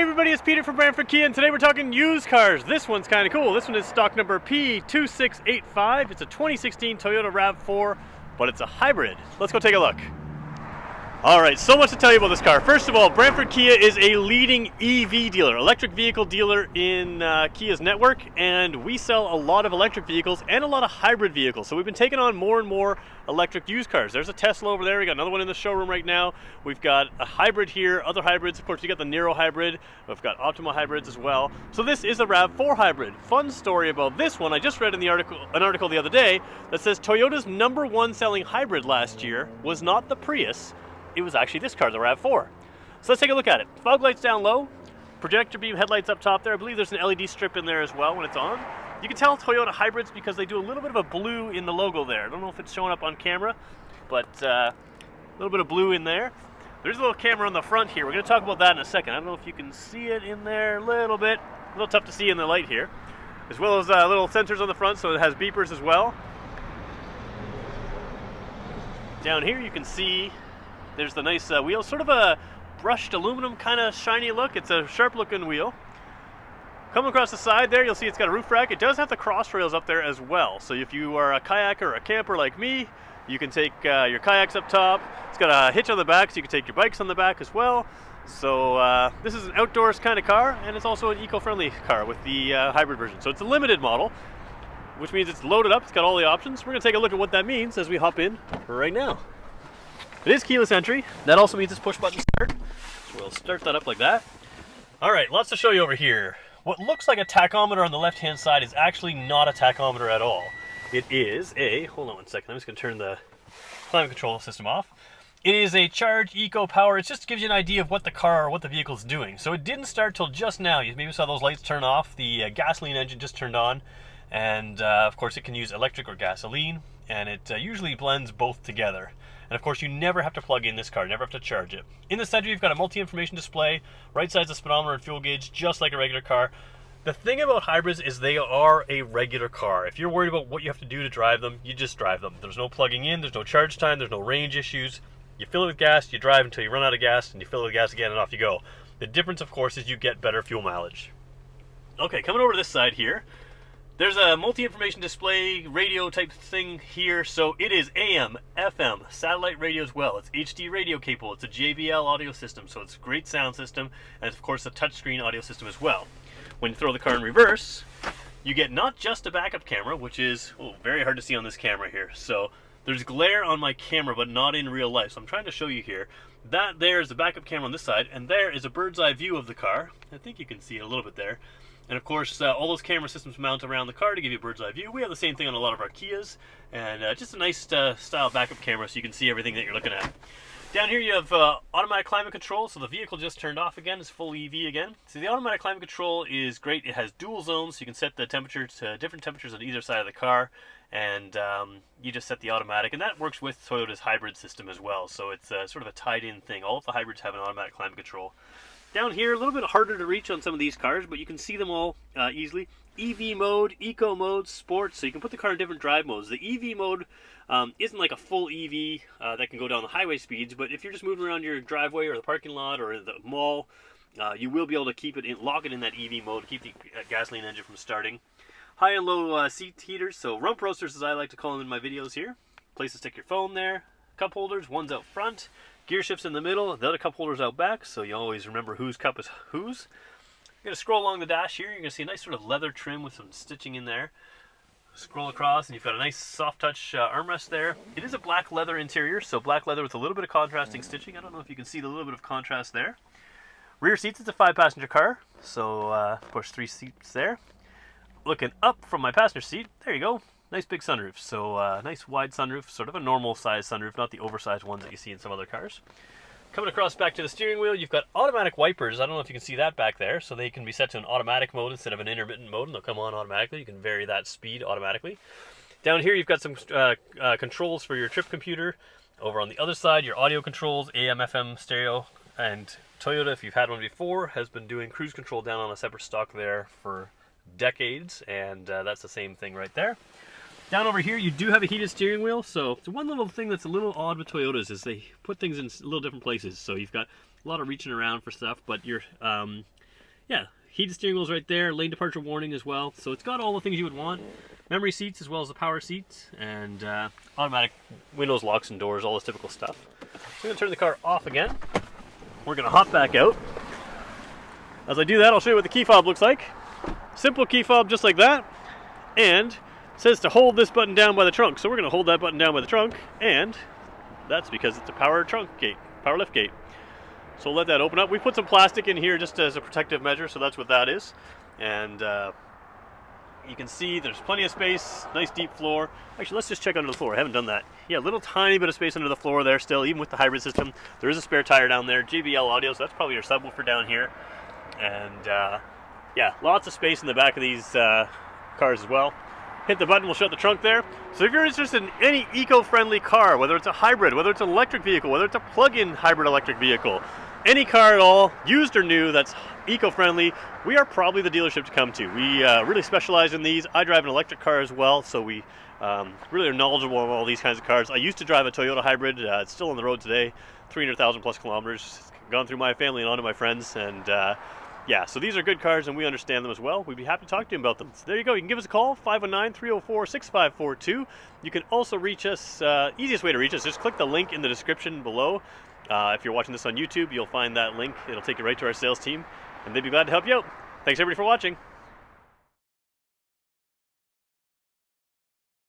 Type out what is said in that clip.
Hey everybody, it's Peter from Brantford Kia, and today we're talking used cars. This one's kind of cool. This one is stock number P2685. It's a 2016 Toyota RAV4, but it's a hybrid. Let's go take a look. Alright, so much to tell you about this car. First of all, Brantford Kia is a leading EV dealer, electric vehicle dealer in Kia's network, and we sell a lot of electric vehicles and a lot of hybrid vehicles. So we've been taking on more and more electric used cars. There's a Tesla over there, we got another one in the showroom right now. We've got a hybrid here, other hybrids, of course you got the Nero hybrid, we've got Optima hybrids as well. So this is a RAV4 hybrid. Fun story about this one, I just read in the an article the other day that says Toyota's #1 selling hybrid last year was not the Prius, it was actually this car, the RAV4. So let's take a look at it. Fog lights down low, projector beam headlights up top there. I believe there's an LED strip in there as well when it's on. You can tell Toyota hybrids because they do a little bit of a blue in the logo there. I don't know if it's showing up on camera, but a little bit of blue in there. There's a little camera on the front here. We're going to talk about that in a second. I don't know if you can see it in there a little bit. A little tough to see in the light here. As well as little sensors on the front, so it has beepers as well. Down here you can see there's the nice wheel, sort of a brushed aluminum kind of shiny look. It's a sharp looking wheel. Coming across the side there, you'll see it's got a roof rack. It does have the cross rails up there as well. So if you are a kayaker or a camper like me, you can take your kayaks up top. It's got a hitch on the back, so you can take your bikes on the back as well. So this is an outdoors kind of car, and it's also an eco-friendly car with the hybrid version. So it's a limited model, which means it's loaded up. It's got all the options. We're going to take a look at what that means as we hop in right now. It is keyless entry. That also means it's push button start. So we'll start that up like that. All right, lots to show you over here. What looks like a tachometer on the left-hand side is actually not a tachometer at all. It is a, hold on one second, I'm just gonna turn the climate control system off. It is a Charge Eco Power. It just gives you an idea of what the car or what the vehicle's doing. So it didn't start till just now. You maybe saw those lights turn off. The gasoline engine just turned on. And of course it can use electric or gasoline, and it usually blends both together. And of course you never have to plug in this car, never have to charge it. In the center you've got a multi-information display, right side's a speedometer and fuel gauge, just like a regular car. The thing about hybrids is they are a regular car. If you're worried about what you have to do to drive them, you just drive them. There's no plugging in, there's no charge time, there's no range issues. You fill it with gas, you drive until you run out of gas, and you fill it with gas again and off you go. The difference of course is you get better fuel mileage. Okay, coming over to this side here, there's a multi-information display radio type thing here, so it is AM, FM, satellite radio as well. It's HD radio capable, it's a JBL audio system, so it's a great sound system, and it's of course a touchscreen audio system as well. When you throw the car in reverse, you get not just a backup camera, which is very hard to see on this camera here. So there's glare on my camera, but not in real life, so I'm trying to show you here. That there is the backup camera on this side, and there is a bird's eye view of the car. I think you can see it a little bit there. And of course, all those camera systems mount around the car to give you a bird's eye view. We have the same thing on a lot of our Kias, and just a nice style backup camera so you can see everything that you're looking at. Down here you have automatic climate control, so the vehicle just turned off again, it's full EV again. So the automatic climate control is great. It has dual zones, so you can set the temperature to different temperatures on either side of the car, and you just set the automatic, and that works with Toyota's hybrid system as well, so it's sort of a tied-in thing. All of the hybrids have an automatic climate control. Down here, a little bit harder to reach on some of these cars, but you can see them all easily. EV mode, Eco mode, Sports, so you can put the car in different drive modes. The EV mode isn't like a full EV that can go down the highway speeds, but if you're just moving around your driveway or the parking lot or the mall, you will be able to keep it in, lock it in that EV mode, keep the gasoline engine from starting. High and low seat heaters, so rump roasters as I like to call them in my videos here. Place to stick your phone there. Cup holders, one's out front. Gear shifts in the middle, the other cup holders out back, so you always remember whose cup is whose. You're going to scroll along the dash here, you're going to see a nice sort of leather trim with some stitching in there. Scroll across and you've got a nice soft touch armrest there. It is a black leather interior, so black leather with a little bit of contrasting stitching. I don't know if you can see the little bit of contrast there. Rear seats, it's a 5-passenger car, so of course 3 seats there. Looking up from my passenger seat, there you go. Nice big sunroof, so nice wide sunroof, sort of a normal size sunroof, not the oversized ones that you see in some other cars. Coming across back to the steering wheel, you've got automatic wipers. I don't know if you can see that back there, so they can be set to an automatic mode instead of an intermittent mode, and they'll come on automatically. You can vary that speed automatically. Down here you've got some controls for your trip computer. Over on the other side, your audio controls, AM, FM, stereo, and Toyota, if you've had one before, has been doing cruise control down on a separate stock there for decades, and that's the same thing right there. Down over here, you do have a heated steering wheel, so it's one little thing that's a little odd with Toyotas is they put things in little different places. So you've got a lot of reaching around for stuff, but your yeah, heated steering wheel's right there, lane departure warning as well. So it's got all the things you would want. Memory seats as well as the power seats, and automatic windows, locks, and doors, all this typical stuff. So I'm going to turn the car off again. We're going to hop back out. As I do that, I'll show you what the key fob looks like. Simple key fob just like that, and it says to hold this button down by the trunk. So we're going to hold that button down by the trunk, and that's because it's a power trunk gate, power lift gate. So we'll let that open up. We put some plastic in here just as a protective measure, so that's what that is. And you can see there's plenty of space, nice deep floor. Actually, let's just check under the floor. I haven't done that. Yeah, a little tiny bit of space under the floor there still, even with the hybrid system. There is a spare tire down there, JBL audio, so that's probably your subwoofer down here. And yeah, lots of space in the back of these cars as well. Hit the button, we'll shut the trunk there. So if you're interested in any eco-friendly car, whether it's a hybrid, whether it's an electric vehicle, whether it's a plug-in hybrid electric vehicle, any car at all, used or new, that's eco-friendly, we are probably the dealership to come to. We really specialize in these. I drive an electric car as well, so we really are knowledgeable on all these kinds of cars. I used to drive a Toyota hybrid. It's still on the road today, 300,000 plus kilometers. It's gone through my family and onto my friends, and yeah, so these are good cars and we understand them as well. We'd be happy to talk to you about them. So there you go. You can give us a call, 519-304-6542. You can also reach us, easiest way to reach us, just click the link in the description below. If you're watching this on YouTube, you'll find that link. It'll take you right to our sales team, and they'd be glad to help you out. Thanks everybody for watching.